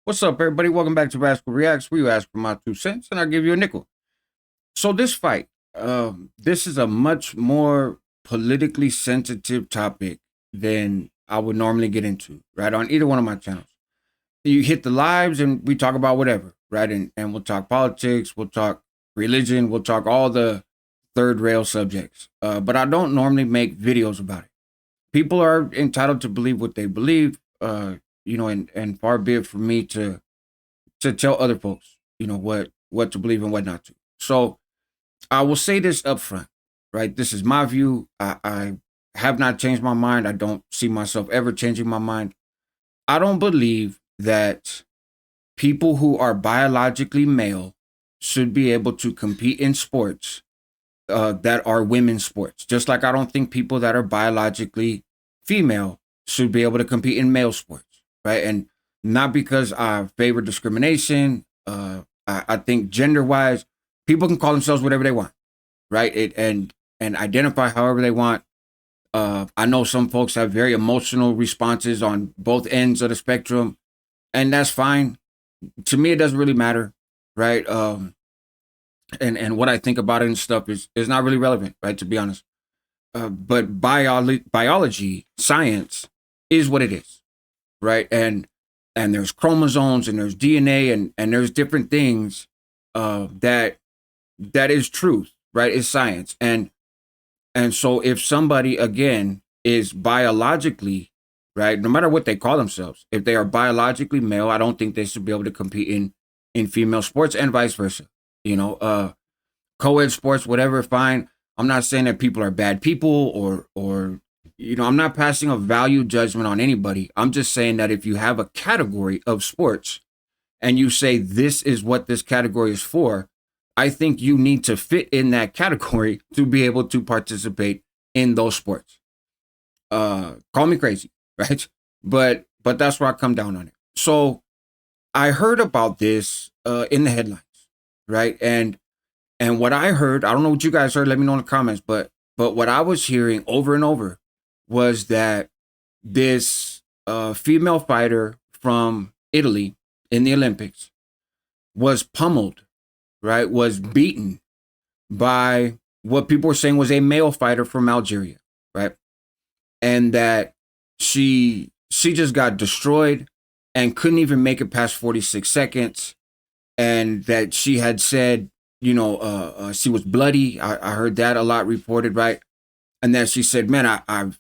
What's up, everybody? Welcome back to Rascal Reacts, where you ask for my 2 cents and I give you a nickel. So this fight, this is a much more politically sensitive topic than I would normally get into, right? On either one of my channels. You hit the lives and we talk about whatever, right? And we'll talk politics, we'll talk religion, we'll talk all the third rail subjects. But I don't normally make videos about it. People are entitled to believe what they believe, and far be it for me to tell other folks, what to believe and what not to. So I will say this up front, right? This is my view. I have not changed my mind. I don't see myself ever changing my mind. I don't believe that people who are biologically male should be able to compete in sports that are women's sports. Just like I don't think people that are biologically female should be able to compete in male sports, right? And not because I favor discrimination. I think gender wise, people can call themselves whatever they want, right? And identify however they want. I know some folks have very emotional responses on both ends of the spectrum, and that's fine. To me, it doesn't really matter, right? And what I think about it and stuff is not really relevant, right? To be honest. But biology, science is what it is, right? And there's chromosomes and there's DNA and there's different things that is truth, right? It's science. And so if somebody again is biologically, right, no matter what they call themselves, if they are biologically male, I don't think they should be able to compete in female sports and vice versa. Co-ed sports, whatever, fine. I'm not saying that people are bad people or I'm not passing a value judgment on anybody. I'm just saying that if you have a category of sports and you say this is what this category is for, I think you need to fit in that category to be able to participate in those sports. Call me crazy, right? But that's where I come down on it. So I heard about this in the headlines, right? And what I heard, I don't know what you guys heard, let me know in the comments, but what I was hearing over and over was that this female fighter from Italy in the Olympics was pummeled, right? Was beaten by what people were saying was a male fighter from Algeria, right? And that she just got destroyed and couldn't even make it past 46 seconds. And that she had said, she was bloody. I heard that a lot reported, right? And then she said, man, I've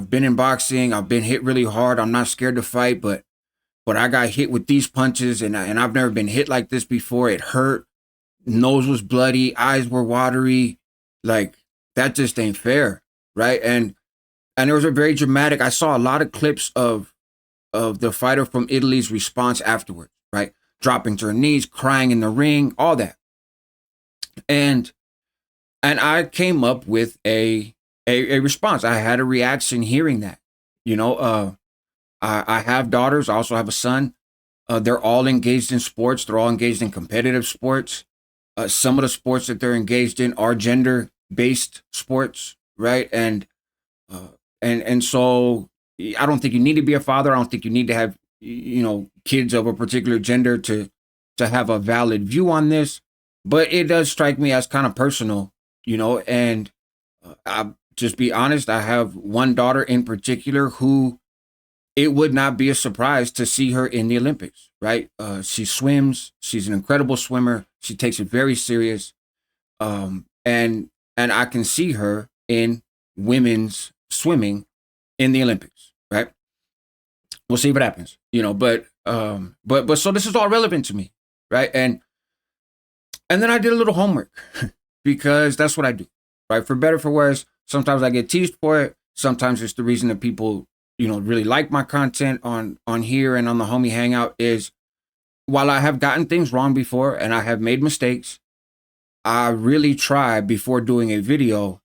been in boxing. I've been hit really hard. I'm not scared to fight, but I got hit with these punches and I've never been hit like this before. It hurt. Nose was bloody. Eyes were watery. Like, that just ain't fair, right? And there was a very dramatic, I saw a lot of clips of the fighter from Italy's response afterwards, right? Dropping to her knees, crying in the ring, all that. And I came up with a response. I had a reaction hearing that. I have daughters. I also have a son. They're all engaged in sports. They're all engaged in competitive sports. Some of the sports that they're engaged in are gender-based sports, right? And so I don't think you need to be a father. I don't think you need to have kids of a particular gender to have a valid view on this. But it does strike me as kind of personal, and I'll just be honest. I have one daughter in particular who it would not be a surprise to see her in the Olympics, right? She swims. She's an incredible swimmer. She takes it very serious. And I can see her in women's swimming in the Olympics, right? We'll see what happens, but so this is all relevant to me, right? And then I did a little homework because that's what I do, right? For better, for worse. Sometimes I get teased for it. Sometimes it's the reason that people, really like my content on here and on the Homie Hangout is while I have gotten things wrong before and I have made mistakes, I really try before doing a video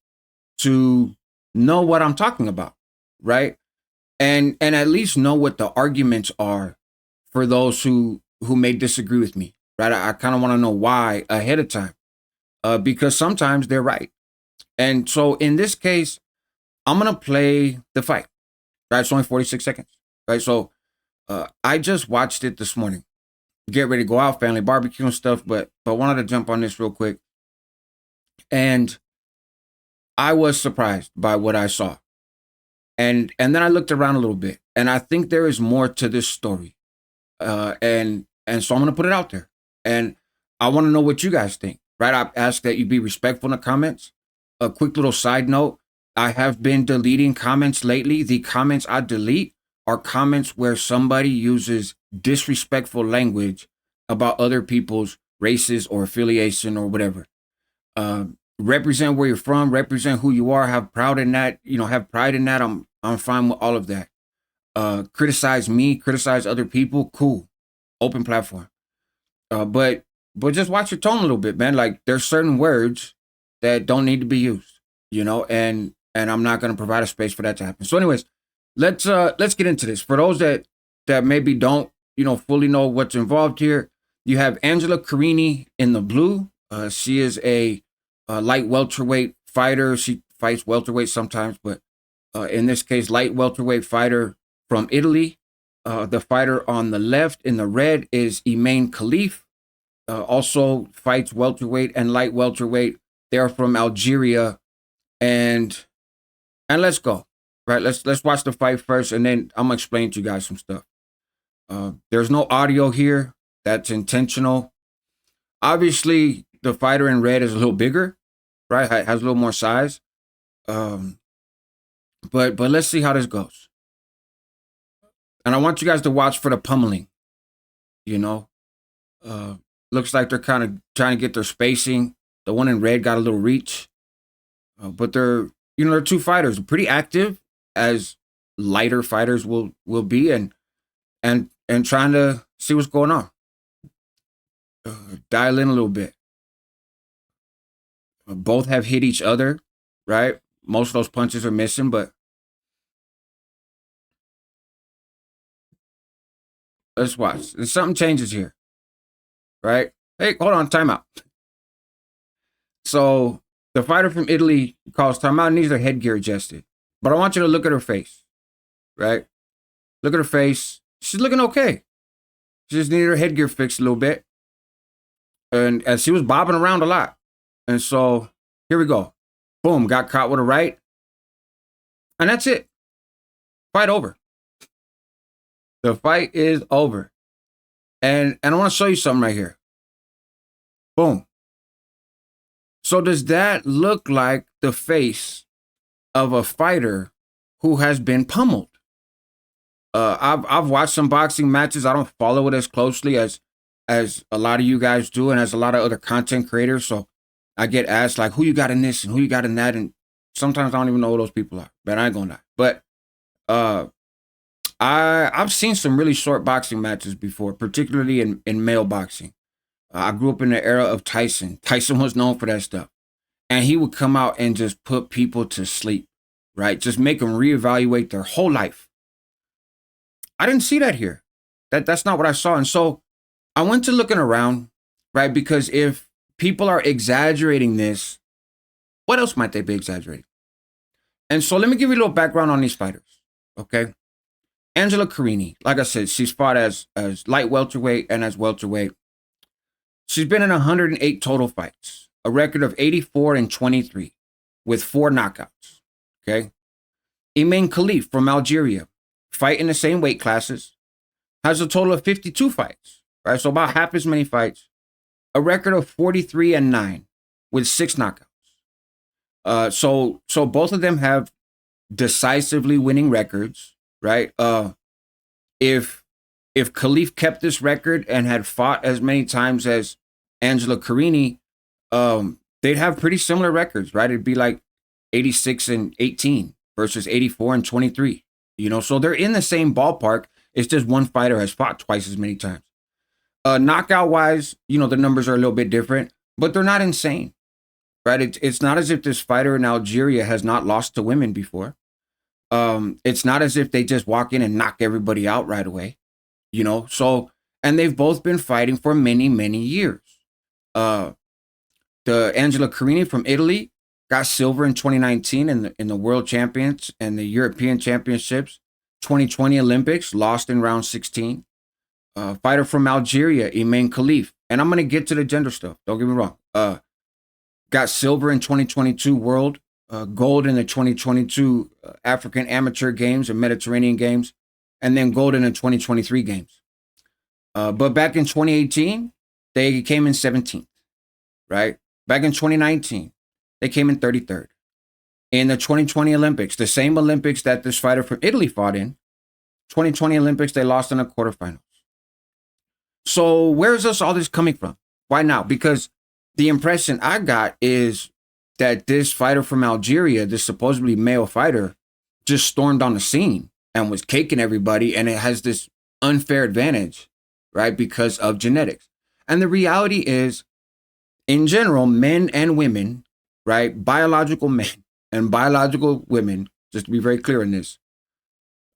to know what I'm talking about, right? And at least know what the arguments are for those who may disagree with me. Right? I kind of want to know why ahead of time, because sometimes they're right. And so in this case, I'm going to play the fight, right? It's only 46 seconds, right? So I just watched it this morning, get ready to go out, family barbecue and stuff. But wanted to jump on this real quick, and I was surprised by what I saw, and then I looked around a little bit, and I think there is more to this story, and so I'm gonna put it out there, and I want to know what you guys think. Right? I ask that you be respectful in the comments. A quick little side note: I have been deleting comments lately. The comments I delete are comments where somebody uses disrespectful language about other people's races or affiliation or whatever. Represent where you're from, represent who you are, have proud in that, have pride in that. I'm fine with all of that. Criticize me, criticize other people, cool. Open platform. But just watch your tone a little bit, man. Like there's certain words that don't need to be used, and I'm not gonna provide a space for that to happen. So, anyways, let's get into this. For those that maybe don't, fully know what's involved here, you have Angela Carini in the blue. She is a light welterweight fighter. She fights welterweight sometimes, but in this case, light welterweight fighter from Italy. The fighter on the left in the red is Imane Khelief. Also fights welterweight and light welterweight. They are from Algeria, and let's go. Right, let's watch the fight first, and then I'm gonna explain to you guys some stuff. There's no audio here. That's intentional. Obviously, the fighter in red is a little bigger, right? Has a little more size. But let's see how this goes. And I want you guys to watch for the pummeling. Looks like they're kind of trying to get their spacing. The one in red got a little reach, but they're two fighters, pretty active as lighter fighters will be, and trying to see what's going on. Dial in a little bit. Both have hit each other, right? Most of those punches are missing, but let's watch. Something changes here, right? Hey, hold on, timeout. So the fighter from Italy calls timeout and needs their headgear adjusted. But I want you to look at her face, right? Look at her face. She's looking okay. She just needed her headgear fixed a little bit. And as she was bobbing around a lot. And so here we go. Boom, got caught with a right. And that's it. Fight over. The fight is over. And I want to show you something right here. Boom. So does that look like the face of a fighter who has been pummeled? I've watched some boxing matches. I don't follow it as closely as a lot of you guys do, and as a lot of other content creators. So I get asked like, who you got in this and who you got in that, and sometimes I don't even know who those people are. But I ain't gonna lie. But I've seen some really short boxing matches before, particularly in male boxing. I grew up in the era of Tyson. Tyson was known for that stuff. And he would come out and just put people to sleep, right? Just make them reevaluate their whole life. I didn't see that here. That's not what I saw. And so I went to looking around, right? Because if people are exaggerating this, what else might they be exaggerating? And so let me give you a little background on these fighters, okay? Angela Carini, like I said, she's fought as light welterweight and as welterweight. She's been in 108 total fights, a record of 84-23 with 4 knockouts. Okay. Imane Khelief from Algeria, fight in the same weight classes, has a total of 52 fights, right? So about half as many fights, a record of 43-9 with 6 knockouts. So both of them have decisively winning records, right? If Khelief kept this record and had fought as many times as Angela Carini, they'd have pretty similar records, right? It'd be like 86-18 versus 84-23. So they're in the same ballpark. It's just one fighter has fought twice as many times. Knockout wise, the numbers are a little bit different, but they're not insane, right? It's not as if this fighter in Algeria has not lost to women before. It's not as if they just walk in and knock everybody out right away. So, and they've both been fighting for many, many years. The Angela Carini from Italy got silver in 2019 in the World Champions and the European Championships. 2020 Olympics, lost in round 16. Fighter from Algeria, Imane Khelief. And I'm going to get to the gender stuff. Don't get me wrong. Got silver in 2022 World, gold in the 2022 African Amateur Games and Mediterranean Games, and then gold in the 2023 Games. But back in 2018, they came in 17th, right? Back in 2019, they came in 33rd. In the 2020 Olympics, the same Olympics that this fighter from Italy fought in, 2020 Olympics, they lost in the quarterfinals. So where's all this coming from? Why now? Because the impression I got is that this fighter from Algeria, this supposedly male fighter, just stormed on the scene and was caking everybody, and it has this unfair advantage, right, because of genetics. And the reality is, in general, men and women, right, biological men and biological women, just to be very clear in this,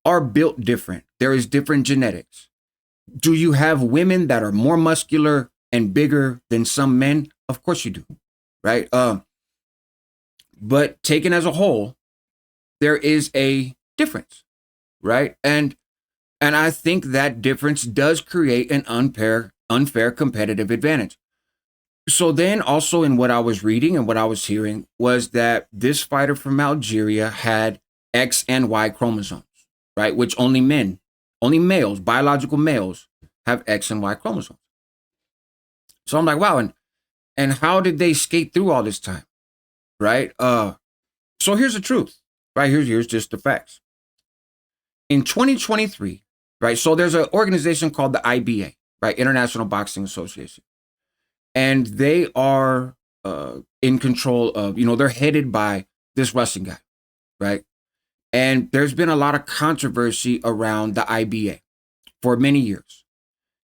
are built different. There is different genetics. Do you have women that are more muscular and bigger than some men? Of course you do, right? But taken as a whole, there is a difference, right? And I think that difference does create an unfair competitive advantage. So then also in what I was reading and what I was hearing was that this fighter from Algeria had X and Y chromosomes, right? Which only males, biological males, have X and Y chromosomes. So I'm like, wow, and how did they skate through all this time, right? So here's the truth, right? Here's just the facts. In 2023, right? So there's an organization called the IBA, right? International Boxing Association, and they are in control of, they're headed by this Russian guy, right? And there's been a lot of controversy around the IBA for many years.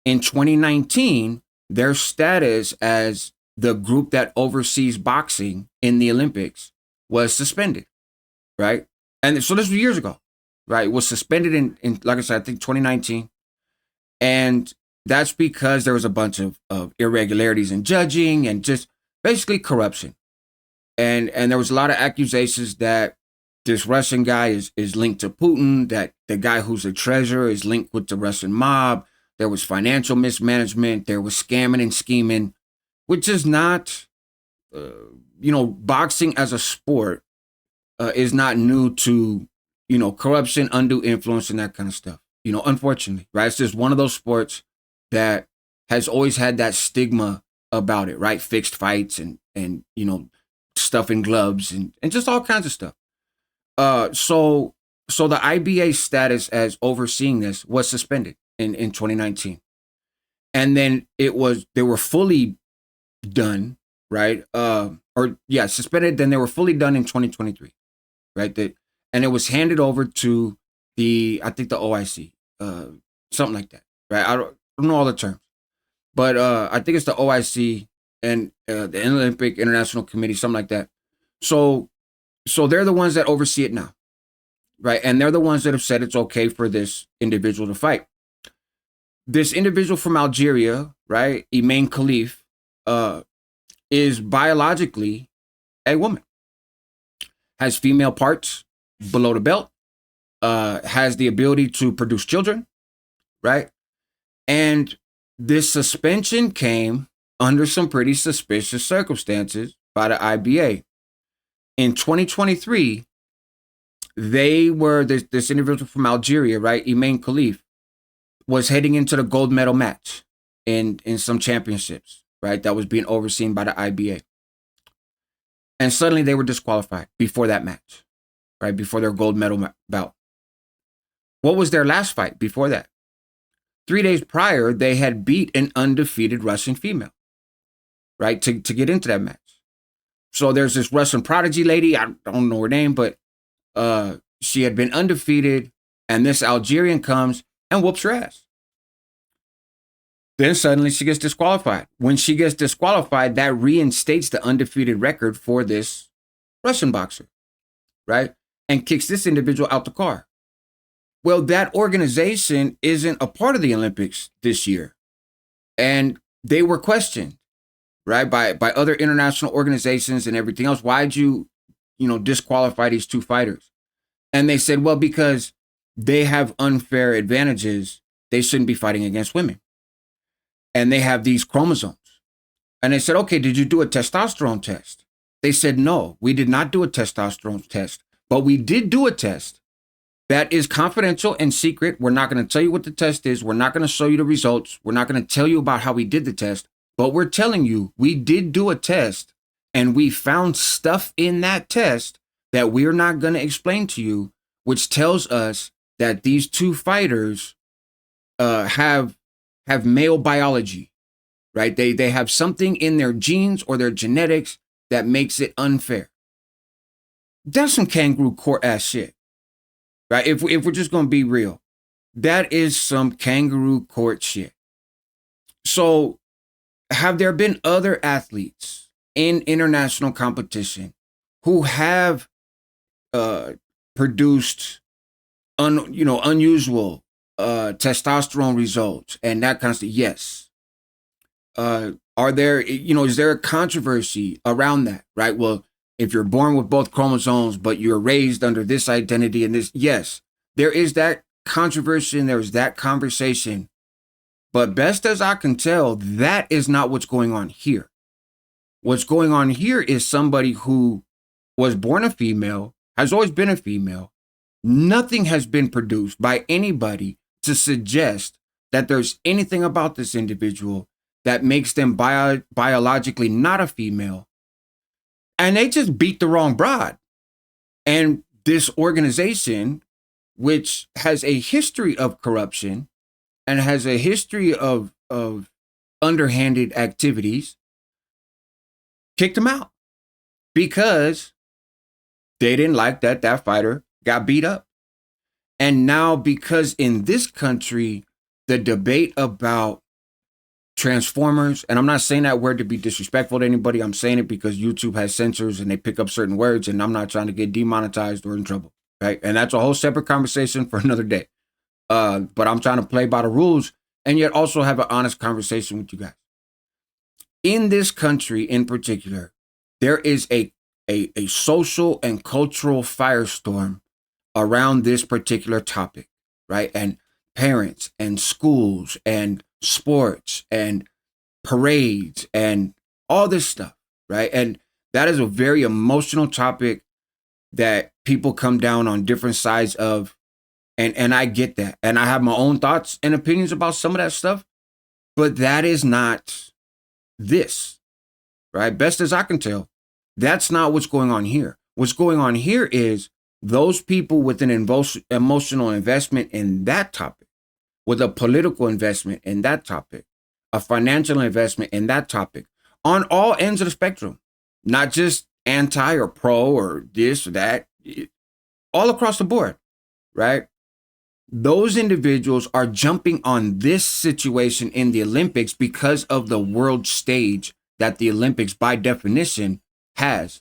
In 2019, their status as the group that oversees boxing in the Olympics was suspended, right? And so this was years ago, right? It was suspended in like I said, I think 2019. And that's because there was a bunch of irregularities in judging and just basically corruption. And there was a lot of accusations that this Russian guy is linked to Putin, that the guy who's the treasurer is linked with the Russian mob. There was financial mismanagement. There was scamming and scheming, which is not, boxing as a sport is not new to, corruption, undue influence, and that kind of stuff. Unfortunately, right? It's just one of those sports that has always had that stigma about it, right? Fixed fights and stuff in gloves and just all kinds of stuff. So the IBA status as overseeing this was suspended in 2019. And then they were fully done, right? Suspended, then they were fully done in 2023, right? And it was handed over to the OIC, something like that, right? I don't know all the terms, but I think it's the OIC and the Olympic International Committee, something like that. So they're the ones that oversee it now, right? And they're the ones that have said it's okay for this individual to fight. This individual from Algeria, right, Imane Khelief, is biologically a woman, has female parts below the belt, has the ability to produce children, right? And this suspension came under some pretty suspicious circumstances by the IBA. In 2023, they were this individual from Algeria, right, Imane Khelief, was heading into the gold medal match in some championships, right, that was being overseen by the IBA. And suddenly they were disqualified before that match, right, before their gold medal bout. What was their last fight before that? 3 days prior, they had beat an undefeated Russian female, right, to get into that match. So there's this Russian prodigy lady, I don't know her name, but she had been undefeated, and this Algerian comes and whoops her ass. Then suddenly she gets disqualified. When she gets disqualified, that reinstates the undefeated record for this Russian boxer, right? And kicks this individual out the car. Well, that organization isn't a part of the Olympics this year. And they were questioned, right, by other international organizations and everything else. Why'd you disqualify these two fighters? And they said, well, because they have unfair advantages they shouldn't be fighting against women. And they have these chromosomes. And they said, okay, did you do a testosterone test? They said, no, we did not do a testosterone test, but we did do a test that is confidential and secret. We're not going to tell you what the test is. We're not going to show you the results. We're not going to tell you about how we did the test, but we're telling you we did do a test and we found stuff in that test that we're not going to explain to you, which tells us that these two fighters have male biology, right? They have something in their genes or their genetics that makes it unfair. That's some kangaroo court ass shit, right? If we're just going to be real, that is some kangaroo court shit. So have there been other athletes in international competition who have produced unusual testosterone results and that kind of stuff? Yes. Are there, is there a controversy around that, right? Well, if you're born with both chromosomes, but you're raised under this identity and this, yes, there is that controversy and there's that conversation. But best as I can tell, that is not what's going on here. What's going on here is somebody who was born a female, has always been a female. Nothing has been produced by anybody to suggest that there's anything about this individual that makes them biologically not a female. And they just beat the wrong broad. And this organization, which has a history of corruption and has a history of underhanded activities, kicked them out because they didn't like that fighter got beat up. And now because in this country, the debate about Transformers, and I'm not saying that word to be disrespectful to anybody. I'm saying it because YouTube has censors and they pick up certain words, and I'm not trying to get demonetized or in trouble, right? And that's a whole separate conversation for another day. But I'm trying to play by the rules and yet also have an honest conversation with you guys. In this country in particular, there is a social and cultural firestorm around this particular topic, right? And parents and schools and sports and parades and all this stuff, right? And that is a very emotional topic that people come down on different sides of. And I get that. And I have my own thoughts and opinions about some of that stuff, but that is not this, right? Best as I can tell, that's not what's going on here. What's going on here is those people with an emotional investment in that topic, with a political investment in that topic, a financial investment in that topic, on all ends of the spectrum, not just anti or pro or this or that, all across the board, right? Those individuals are jumping on this situation in the Olympics because of the world stage that the Olympics, by definition, has,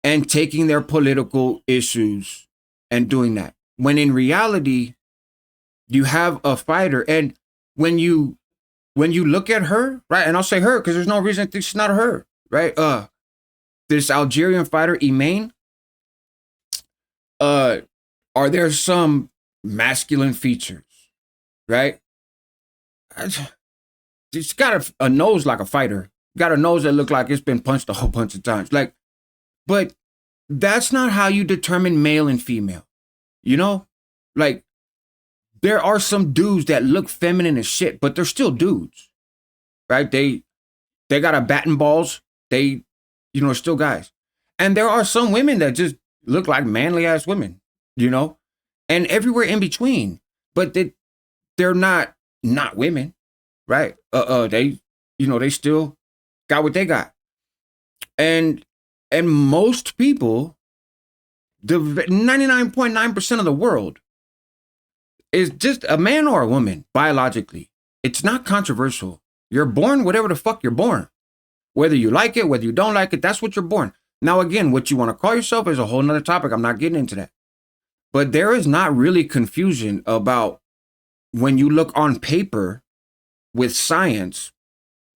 and taking their political issues and doing that. When in reality, you have a fighter, and when you look at her, right, and I'll say her because there's no reason to think she's not her, right? This Algerian fighter, Imane, are there some masculine features, right? She's got a nose like a fighter, got a nose that look like it's been punched a whole bunch of times, like, but that's not how you determine male and female, like. There are some dudes that look feminine as shit, but they're still dudes, right? They got a bat and balls. They, still guys. And there are some women that just look like manly ass women, and everywhere in between. But they're not women, right? They still got what they got. And most people, the 99.9% of the world, is just a man or a woman biologically. It's not controversial. You're born whatever the fuck you're born. Whether you like it, whether you don't like it, that's what you're born. Now, again, what you want to call yourself is a whole nother topic. I'm not getting into that. But there is not really confusion about when you look on paper with science,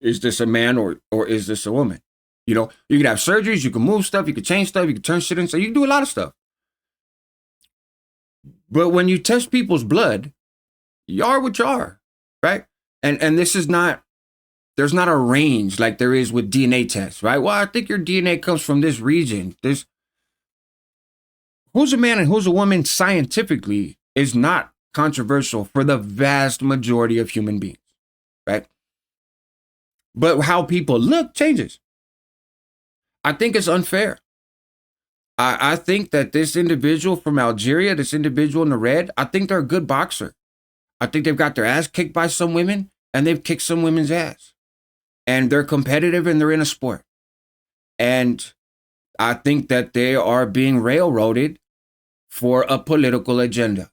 is this a man or is this a woman? You could have surgeries, you can move stuff, you can change stuff, you can turn shit in, so you can do a lot of stuff. But when you test people's blood, you are what you are, right? And this is not, there's not a range like there is with DNA tests, right? Well, I think your DNA comes from this region. This, who's a man and who's a woman scientifically is not controversial for the vast majority of human beings, right? But how people look changes. I think it's unfair. I think that this individual from Algeria, this individual in the red, I think they're a good boxer. I think they've got their ass kicked by some women and they've kicked some women's ass. And they're competitive and they're in a sport. And I think that they are being railroaded for a political agenda.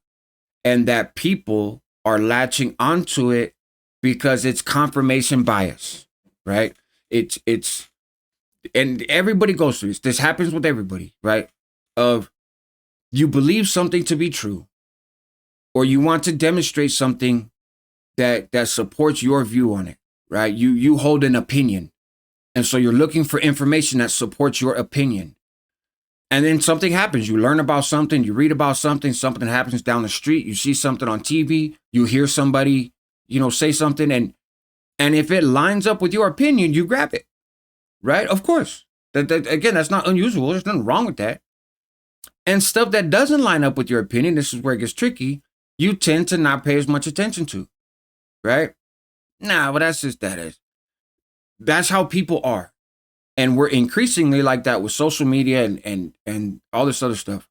And that people are latching onto it because it's confirmation bias, right? It's and everybody goes through this. This happens with everybody, right? Of you believe something to be true, or you want to demonstrate something that supports your view on it, right? You hold an opinion, and so you're looking for information that supports your opinion. And then something happens. You learn about something, you read about something, something happens down the street, you see something on TV, you hear somebody, say something, and if it lines up with your opinion, you grab it. Right? Of course. That again, that's not unusual. There's nothing wrong with that. And stuff that doesn't line up with your opinion, this is where it gets tricky, you tend to not pay as much attention to. Right? Nah, but that's just that is. That's how people are. And we're increasingly like that with social media and all this other stuff.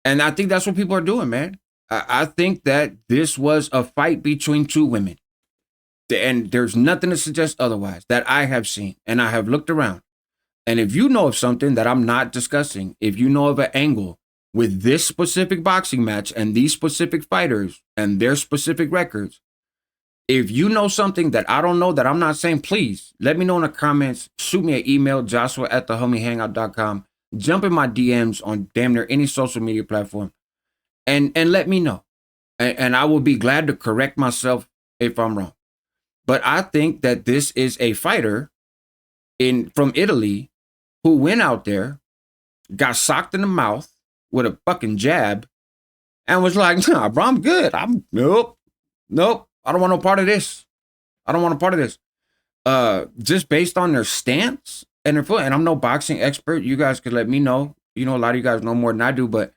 And I think that's what people are doing, man. I think that this was a fight between two women. And there's nothing to suggest otherwise that I have seen. And I have looked around. And if you know of something that I'm not discussing, if you know of an angle with this specific boxing match and these specific fighters and their specific records, if you know something that I don't know that I'm not saying, please let me know in the comments. Shoot me an email, joshua@thehomiehangout.com. Jump in my DMs on damn near any social media platform and let me know. And I will be glad to correct myself if I'm wrong. But I think that this is a fighter from Italy who went out there, got socked in the mouth with a fucking jab, and was like, nah, bro, I'm good. Nope. I don't want no part of this. I don't want a part of this. Just based on their stance and their foot. And I'm no boxing expert. You guys could let me know. A lot of you guys know more than I do, but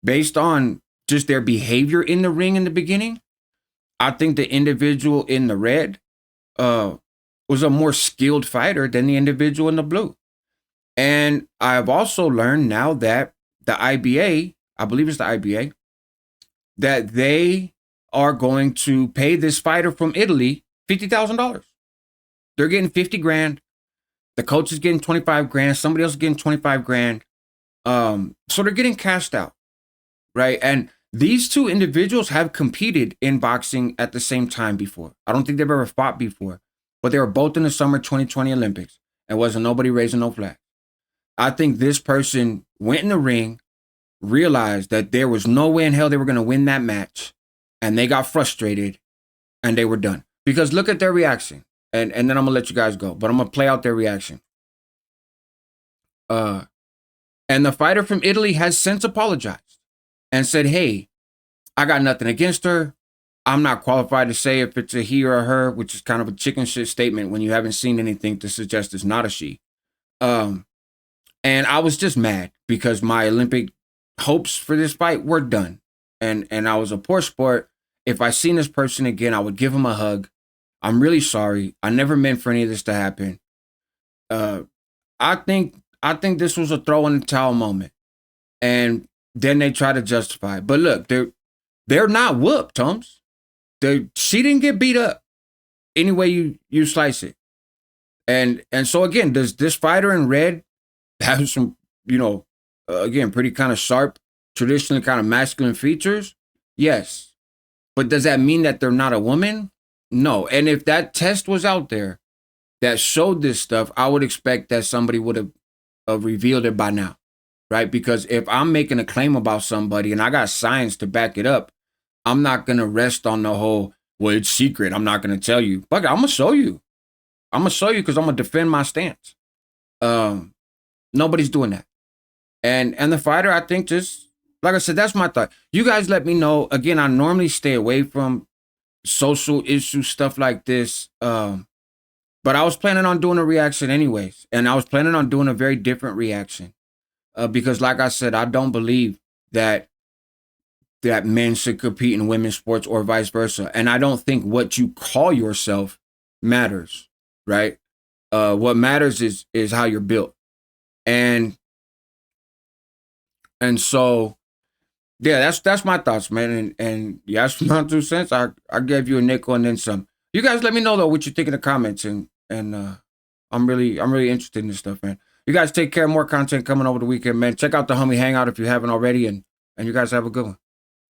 based on just their behavior in the ring in the beginning, I think the individual in the red was a more skilled fighter than the individual in the blue. And I've also learned now that the IBA, I believe it's the IBA, that they are going to pay this fighter from Italy $50,000. They're getting 50 grand. The coach is getting 25 grand. Somebody else is getting 25 grand. So they're getting cashed out, right? And these two individuals have competed in boxing at the same time before. I don't think they've ever fought before, but they were both in the summer 2020 Olympics and wasn't nobody raising no flag. I think this person went in the ring, realized that there was no way in hell they were going to win that match, and they got frustrated and they were done. Because look at their reaction. And then I'm going to let you guys go, but I'm going to play out their reaction. And the fighter from Italy has since apologized and said, hey, I got nothing against her. I'm not qualified to say if it's a he or a her, which is kind of a chicken shit statement when you haven't seen anything to suggest it's not a she. And I was just mad because my Olympic hopes for this fight were done. And I was a poor sport. If I seen this person again, I would give him a hug. I'm really sorry. I never meant for any of this to happen. I think this was a throw in the towel moment. And then they try to justify it. But look, they're not whooped, Tums. She didn't get beat up any way you slice it. And so again, does this fighter in red have some, again, pretty kind of sharp, traditionally kind of masculine features? Yes. But does that mean that they're not a woman? No. And if that test was out there that showed this stuff, I would expect that somebody would have revealed it by now, right? Because if I'm making a claim about somebody and I got science to back it up, I'm not going to rest on the whole, well, it's secret, I'm not going to tell you. Fuck it, I'm going to show you. I'm going to show you because I'm going to defend my stance. Nobody's doing that. And the fighter, I think, just like I said, that's my thought. You guys let me know. Again, I normally stay away from social issue stuff like this. But I was planning on doing a reaction anyways. And I was planning on doing a very different reaction. Because like I said, I don't believe that men should compete in women's sports or vice versa. And I don't think what you call yourself matters, right? What matters is how you're built. And so yeah, that's my thoughts, man. And yeah, that's my 2 cents. I gave you a nickel and then some. You guys let me know though what you think in the comments, and I'm really interested in this stuff, man. You guys take care. More content coming over the weekend, man. Check out the homie hangout if you haven't already, and you guys have a good one.